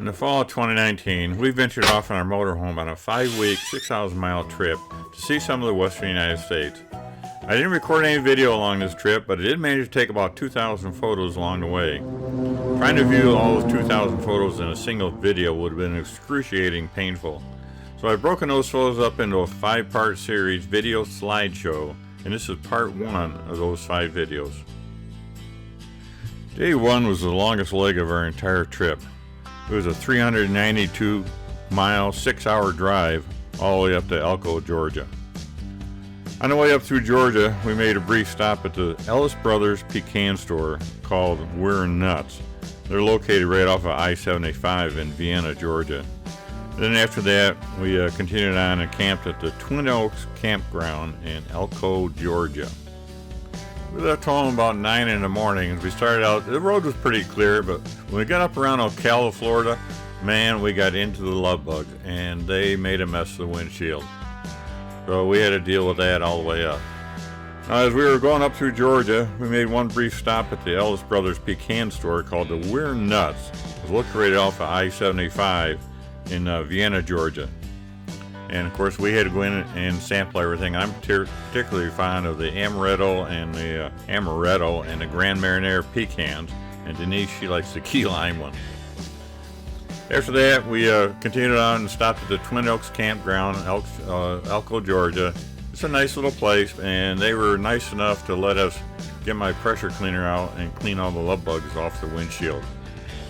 In the fall of 2019, we ventured off in our motorhome on a 5-week, 6,000-mile trip to see some of the western United States. I didn't record any video along this trip, but I did manage to take about 2,000 photos along the way. Trying to view all those 2,000 photos in a single video would have been excruciating painful. So I've broken those photos up into a 5-part series video slideshow, and this is part 1 of those 5 videos. Day 1 was the longest leg of our entire trip. It was a 392-mile, 6-hour drive all the way up to Elko, Georgia. On the way up through Georgia, we made a brief stop at the Ellis Brothers pecan store called We're Nuts. They're located right off of I-75 in Vienna, Georgia. Then after that, we continued on and camped at the Twin Oaks Campground in Elko, Georgia. We left home about 9 in the morning. As we started out, the road was pretty clear, but when we got up around Ocala, Florida, man, we got into the love bugs, and they made a mess of the windshield. So we had to deal with that all the way up. Now, as we were going up through Georgia, we made one brief stop at the Ellis Brothers pecan store called the We're Nuts. It was located off of I-75 in Vienna, Georgia. And of course, we had to go in and sample everything. I'm particularly fond of the amaretto and the Grand Marnier pecans. And Denise, she likes the key lime one. After that, we continued on and stopped at the Twin Oaks Campground, Elko, Georgia. It's a nice little place, and they were nice enough to let us get my pressure cleaner out and clean all the love bugs off the windshield.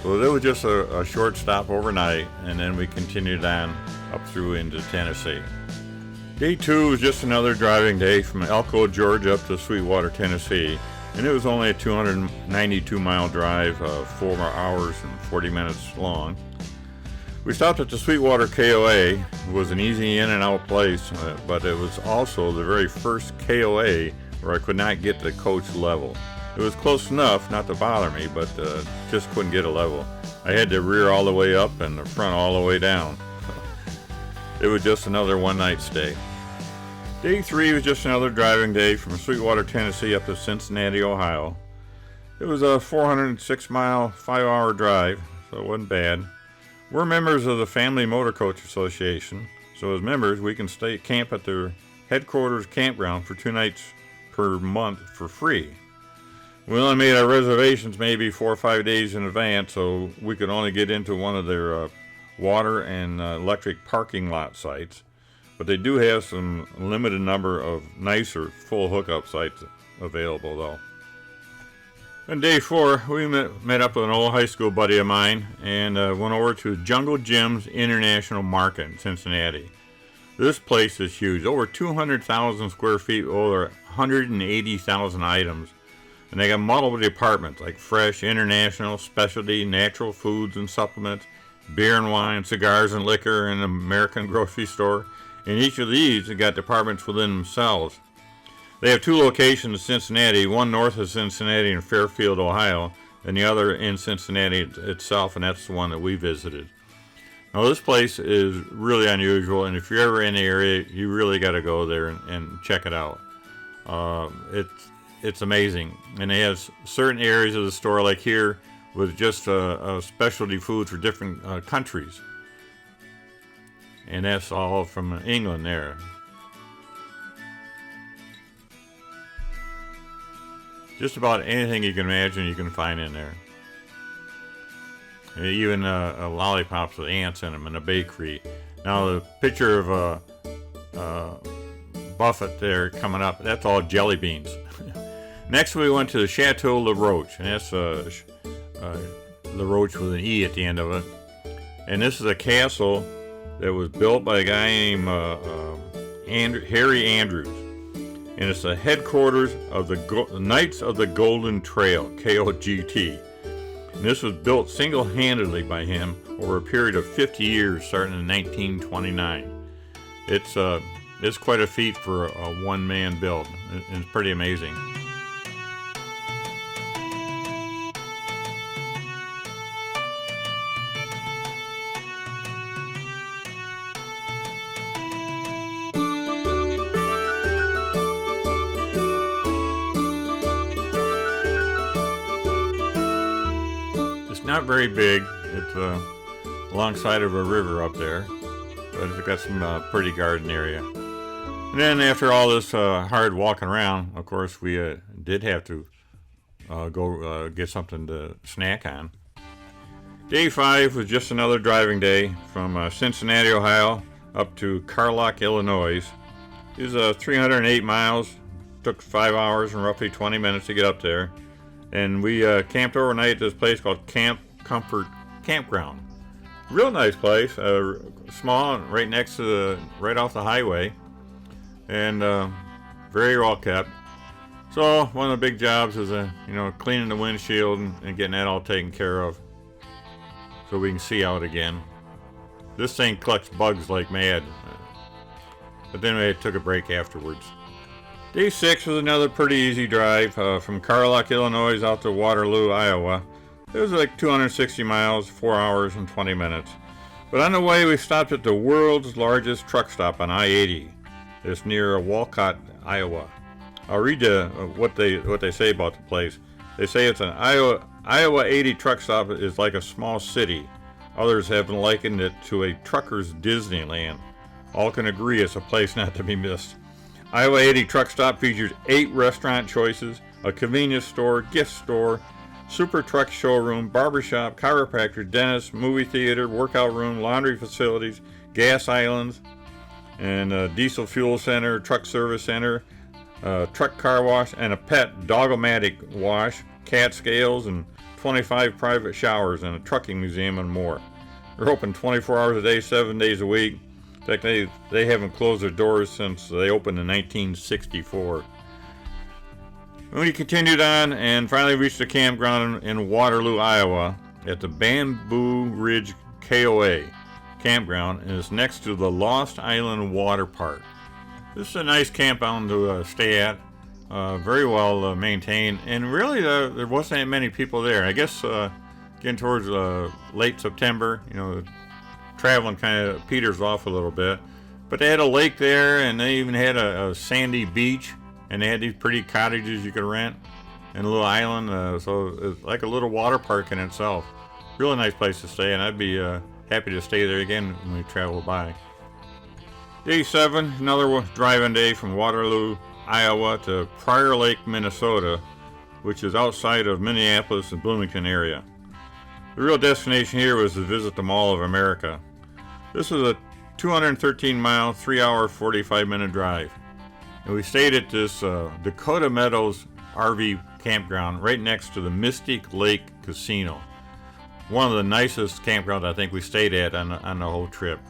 So it was just a short stop overnight, and then we continued on up through into Tennessee. Day 2 was just another driving day from Elko, Georgia up to Sweetwater, Tennessee, and it was only a 292-mile drive, 4 hours and 40 minutes long. We stopped at the Sweetwater KOA. It was an easy in and out place, but it was also the very first KOA where I could not get the coach level. It was close enough not to bother me, but just couldn't get a level. I had the rear all the way up and the front all the way down. It was just another one-night stay. Day 3 was just another driving day from Sweetwater, Tennessee up to Cincinnati, Ohio. It was a 406-mile, 5-hour drive, so it wasn't bad. We're members of the Family Motor Coach Association, so as members we can camp at their headquarters campground for 2 nights per month for free. We only made our reservations maybe 4 or 5 days in advance, so we could only get into one of their water and electric parking lot sites. But they do have some limited number of nicer full hookup sites available though. On day 4, we met up with an old high school buddy of mine and went over to Jungle Jim's International Market in Cincinnati. This place is huge, over 200,000 square feet, over 180,000 items. And they got multiple departments like fresh, international, specialty, natural foods and supplements, beer and wine, cigars and liquor, and an American grocery store. And each of these have got departments within themselves. They have 2 locations in Cincinnati, one north of Cincinnati in Fairfield, Ohio, and the other in Cincinnati itself, and that's the one that we visited. Now this place is really unusual, and if you're ever in the area, you really got to go there and check it out. It's amazing, and they have certain areas of the store, like here, with just specialty foods for different countries. And that's all from England there. Just about anything you can imagine you can find in there. Even lollipops with ants in them in a bakery. Now the picture of Buffett there coming up, that's all jelly beans. Next we went to the Chateau La Roche, and that's La Roche with an E at the end of it. And this is a castle that was built by a guy named Harry Andrews. And it's the headquarters of the Knights of the Golden Trail, KOGT. And this was built single-handedly by him over a period of 50 years, starting in 1929. It's quite a feat for a one-man build. It's pretty amazing. Not very big. It's alongside of a river up there. But it's got some pretty garden area. And then after all this hard walking around, of course, we did have to go get something to snack on. Day 5 was just another driving day from Cincinnati, Ohio, up to Carlock, Illinois. It was 308 miles. Took 5 hours and roughly 20 minutes to get up there. And we camped overnight at this place called Camp Comfort Campground. Real nice place, small, right next to right off the highway, and very well kept. So one of the big jobs is cleaning the windshield and getting that all taken care of, so we can see out again. This thing collects bugs like mad, but then we took a break afterwards. Day 6 was another pretty easy drive from Carlock, Illinois out to Waterloo, Iowa. It was like 260 miles, 4 hours and 20 minutes. But on the way, we stopped at the world's largest truck stop on I-80. It's near Walcott, Iowa. I'll read you what they say about the place. They say it's an Iowa 80 truck stop is like a small city. Others have likened it to a trucker's Disneyland. All can agree it's a place not to be missed. Iowa 80 truck stop features 8 restaurant choices, a convenience store, gift store, super truck showroom, barbershop, chiropractor, dentist, movie theater, workout room, laundry facilities, gas islands, and diesel fuel center, truck service center, truck car wash, and a pet dog-o-matic wash, cat scales, and 25 private showers, and a trucking museum, and more. They're open 24 hours a day, 7 days a week. In fact, they haven't closed their doors since they opened in 1964. We continued on and finally reached the campground in Waterloo, Iowa at the Bamboo Ridge KOA campground, and it's next to the Lost Island Water Park. This is a nice campground to stay at, very well maintained, and really there wasn't that many people there. I guess getting towards late September, traveling kind of peters off a little bit, but they had a lake there, and they even had a sandy beach, and they had these pretty cottages you could rent and a little island, so it's like a little water park in itself. Really nice place to stay, and I'd be happy to stay there again when we travel by. Day 7, another driving day from Waterloo, Iowa to Prior Lake, Minnesota, which is outside of Minneapolis and Bloomington area. The real destination here was to visit the Mall of America. This was a 213-mile, 3-hour, 45-minute drive. And we stayed at this Dakota Meadows RV campground right next to the Mystic Lake Casino. One of the nicest campgrounds I think we stayed at on the whole trip.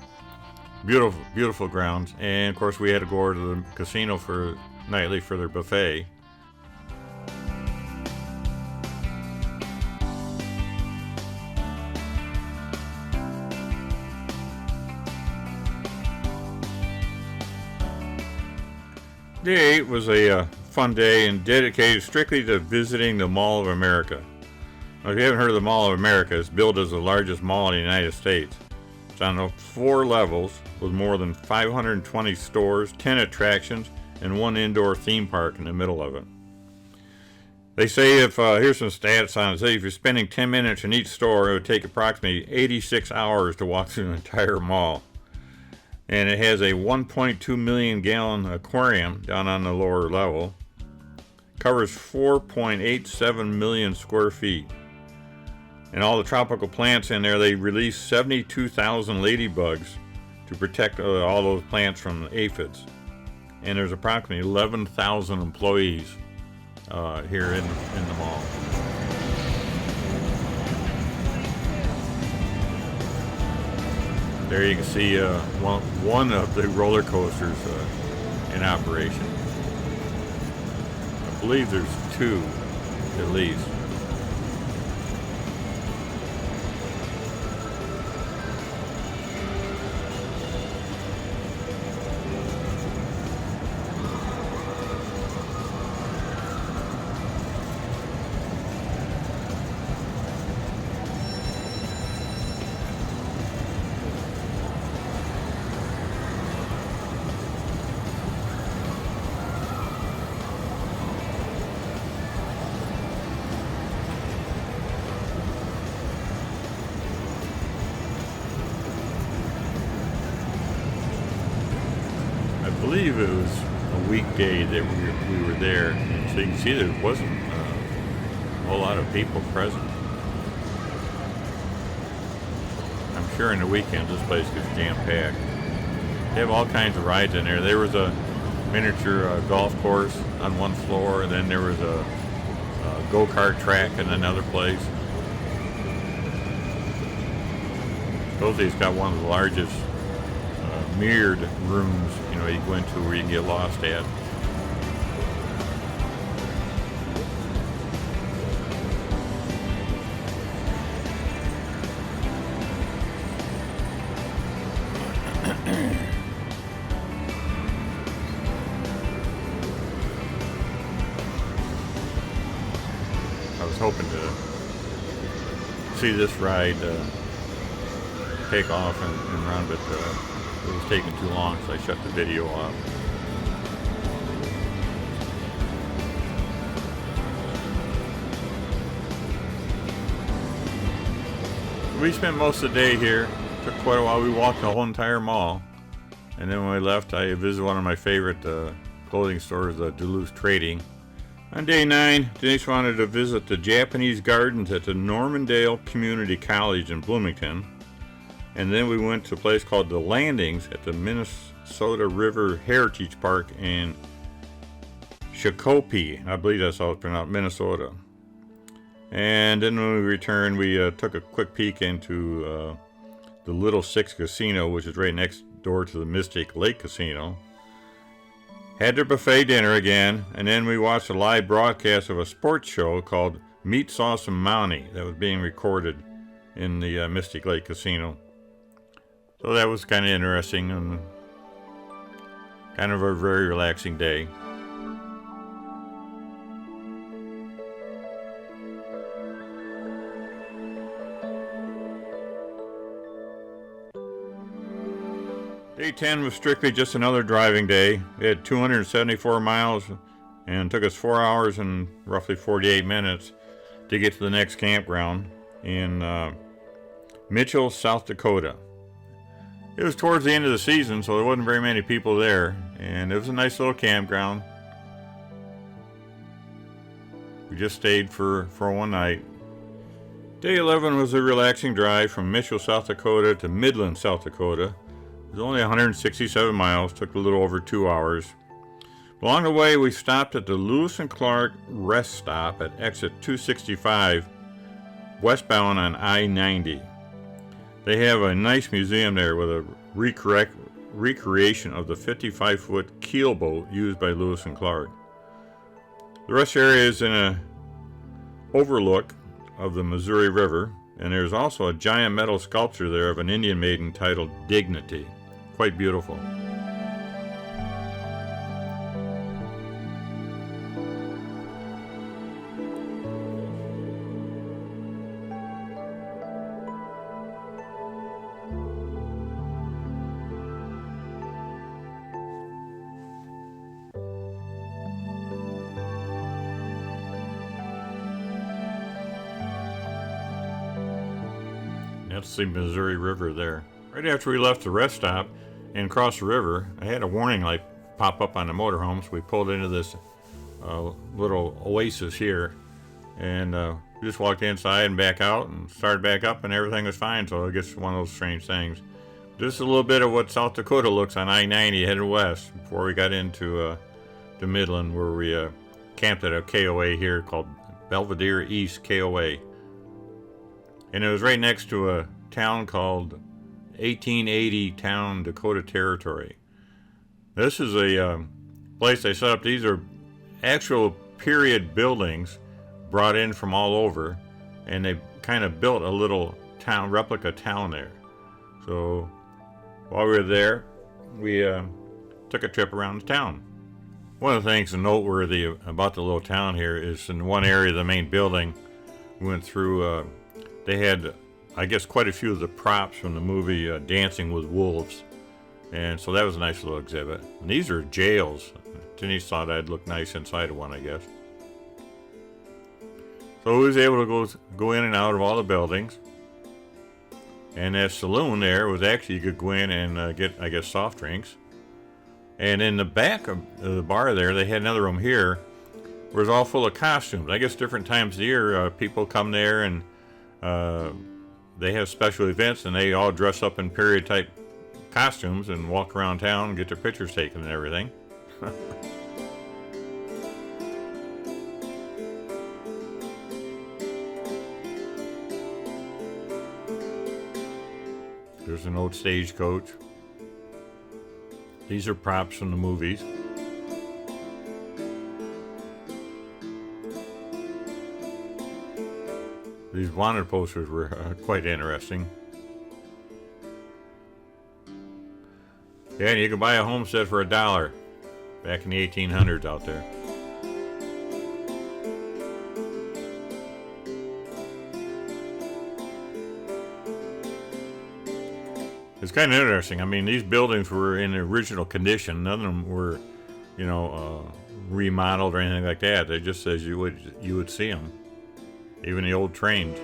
Beautiful, beautiful grounds. And of course we had to go over to the casino nightly for their buffet. Day 8 was a fun day and dedicated strictly to visiting the Mall of America. Now, if you haven't heard of the Mall of America, it's billed as the largest mall in the United States. It's on 4 levels with more than 520 stores, 10 attractions, and 1 indoor theme park in the middle of it. They say here's some stats on it. Say if you're spending 10 minutes in each store, it would take approximately 86 hours to walk through the entire mall. And it has a 1.2 million gallon aquarium down on the lower level. Covers 4.87 million square feet. And all the tropical plants in there, they release 72,000 ladybugs to protect all those plants from aphids. And there's approximately 11,000 employees here in the mall. There you can see one of the roller coasters in operation. I believe there's 2 at least. believe it was a weekday that we were there, and so you can see there wasn't a whole lot of people present. I'm sure in the weekends this place gets jam-packed. They have all kinds of rides in there. There was a miniature golf course on one floor, and then there was a go-kart track in another place. Supposedly it's got one of the largest mirrored rooms, you know, you go into where you can get lost at. I was hoping to see this ride take off and run, but it was taking too long, so I shut the video off. We spent most of the day here. Took quite a while. We walked the whole entire mall, and then when we left, I visited one of my favorite clothing stores, Duluth Trading. On day 9, Denise wanted to visit the Japanese gardens at the Normandale Community College in Bloomington. And then we went to a place called The Landings at the Minnesota River Heritage Park in Shakopee. I believe that's how it's pronounced, Minnesota. And then when we returned, we took a quick peek into the Little Six Casino, which is right next door to the Mystic Lake Casino. Had their buffet dinner again, and then we watched a live broadcast of a sports show called Meat Sauce and Mountie that was being recorded in the Mystic Lake Casino. So that was kind of interesting and kind of a very relaxing day. Day 10 was strictly just another driving day. We had 274 miles and took us 4 hours and roughly 48 minutes to get to the next campground in Mitchell, South Dakota. It was towards the end of the season, so there wasn't very many people there, and it was a nice little campground. We just stayed for one night. Day 11 was a relaxing drive from Mitchell, South Dakota to Midland, South Dakota. It was only 167 miles, took a little over 2 hours. Along the way, we stopped at the Lewis and Clark rest stop at exit 265, westbound on I-90. They have a nice museum there with a recreation of the 55-foot keelboat used by Lewis and Clark. The rest area is in an overlook of the Missouri River, and there's also a giant metal sculpture there of an Indian maiden titled Dignity. Quite beautiful. That's the Missouri River there. Right after we left the rest stop and crossed the river, I had a warning light pop up on the motorhome, so we pulled into this little oasis here, and we just walked inside and back out and started back up, and everything was fine. So I guess one of those strange things. Just a little bit of what South Dakota looks on I-90 headed west before we got into to Midland, where we camped at a KOA here called Belvedere East KOA. And it was right next to a town called 1880 Town, Dakota Territory. This is a place they set up. These are actual period buildings brought in from all over, and they kind of built a little town, replica town there. So while we were there, we took a trip around the town. One of the things noteworthy about the little town here is in one area of the main building, we went through, they had, I guess, quite a few of the props from the movie Dancing with Wolves. And so that was a nice little exhibit. And these are jails. Denise thought I'd look nice inside of one, I guess. So we was able to go in and out of all the buildings. And that saloon there was actually, you could go in and get, I guess, soft drinks. And in the back of the bar there, they had another room here where it's all full of costumes. I guess different times of the year, people come there and they have special events, and they all dress up in period type costumes and walk around town and get their pictures taken and everything. There's an old stagecoach. These are props from the movies. These wanted posters were quite interesting. Yeah, and you could buy a homestead for $1 back in the 1800s out there. It's kind of interesting. I mean, these buildings were in the original condition. None of them were, remodeled or anything like that. They just as you would see them. Even the old trains.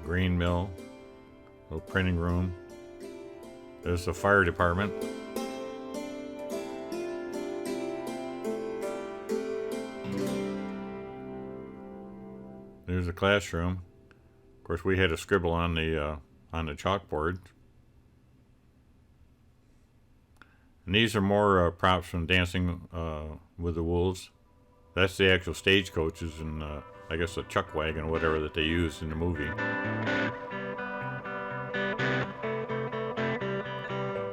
Grain mill. Little printing room. There's the fire department. There's the classroom. Of course, we had to scribble on the chalkboard. And these are more props from Dancing with the Wolves. That's the actual stagecoaches and I guess a chuck wagon or whatever that they used in the movie.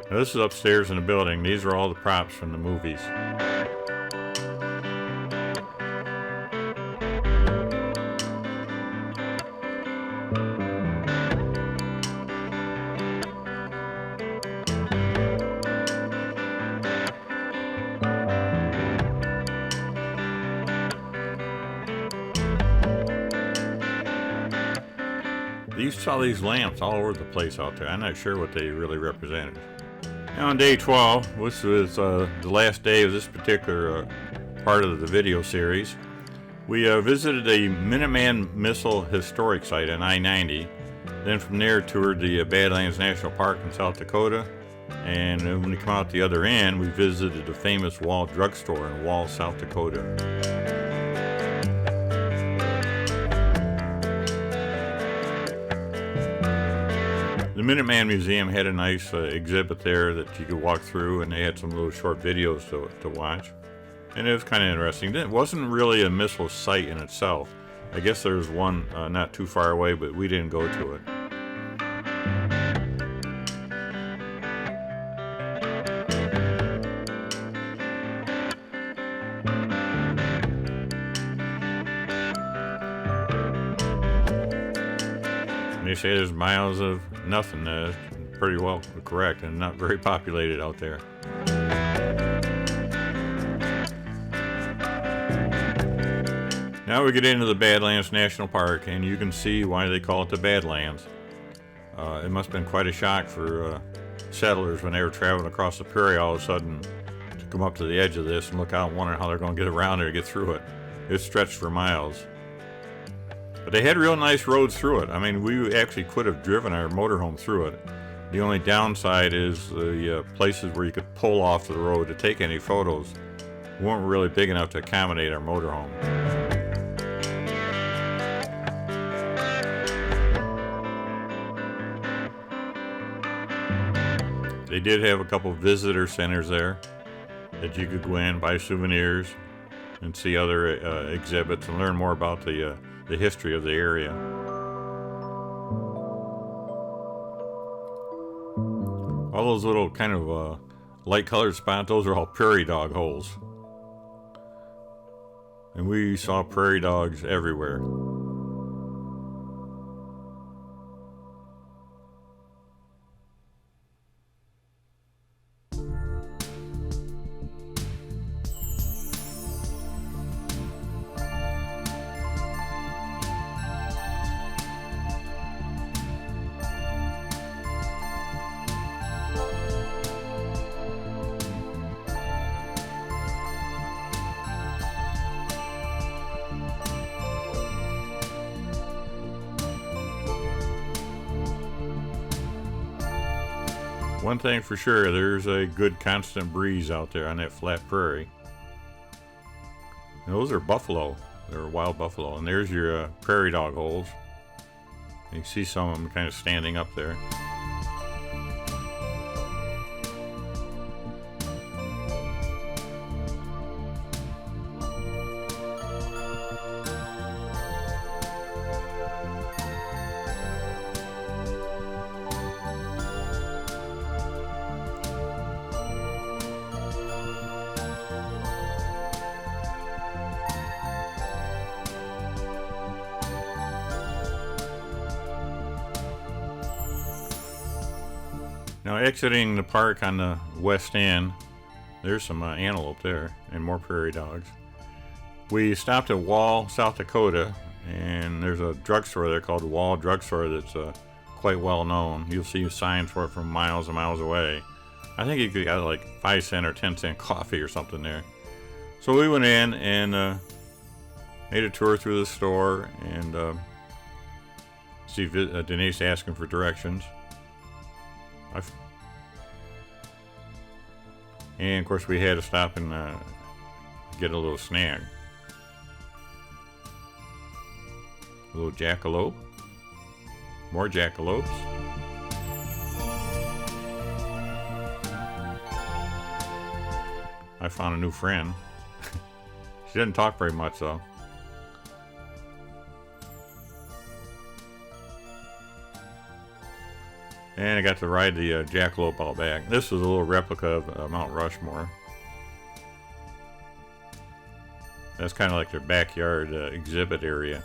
Now, this is upstairs in the building. These are all the props from the movies. You saw these lamps all over the place out there. I'm not sure what they really represented. Now on day 12, which was the last day of this particular part of the video series, we visited a Minuteman Missile Historic Site on I-90. Then from there toured the Badlands National Park in South Dakota. And when we come out the other end, we visited the famous Wall Drugstore in Wall, South Dakota. The Minuteman Museum had a nice exhibit there that you could walk through, and they had some little short videos to watch. And it was kind of interesting. It wasn't really a missile site in itself. I guess there's one not too far away, but we didn't go to it. They say there's miles of nothing. Pretty well correct, and not very populated out there. Now we get into the Badlands National Park, and you can see why they call it the Badlands. It must have been quite a shock for settlers when they were traveling across the prairie all of a sudden to come up to the edge of this and look out and wonder how they're going to get around there to get through it. It stretched for miles. But they had real nice roads through it. I mean, we actually could have driven our motorhome through it. The only downside is the places where you could pull off the road to take any photos weren't really big enough to accommodate our motorhome. They did have a couple visitor centers there that you could go in, buy souvenirs, and see other exhibits and learn more about the history of the area. All those little kind of light colored spots, those are all prairie dog holes. And we saw prairie dogs everywhere. one thing for sure, there's a good constant breeze out there on that flat prairie. And those are buffalo. They're wild buffalo. And there's your prairie dog holes. You can see some of them kind of standing up there. Now exiting the park on the west end, there's some antelope there and more prairie dogs. We stopped at Wall, South Dakota, and there's a drugstore there called Wall Drugstore that's quite well known. You'll see signs for it from miles and miles away. I think you could get like 5-cent or 10-cent coffee or something there. So we went in and made a tour through the store and see if Denise asking for directions. And of course we had to stop and get a little snack. A little jackalope. More jackalopes. I found a new friend. She didn't talk very much though. And I got to ride the jackalope out back. This is a little replica of Mount Rushmore. That's kind of like their backyard exhibit area.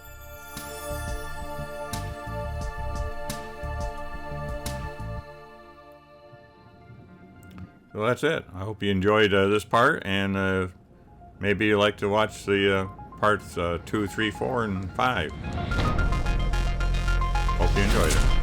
So that's it. I hope you enjoyed this part, and maybe you'd like to watch the parts 2, 3, 4, and 5. Hope you enjoyed it.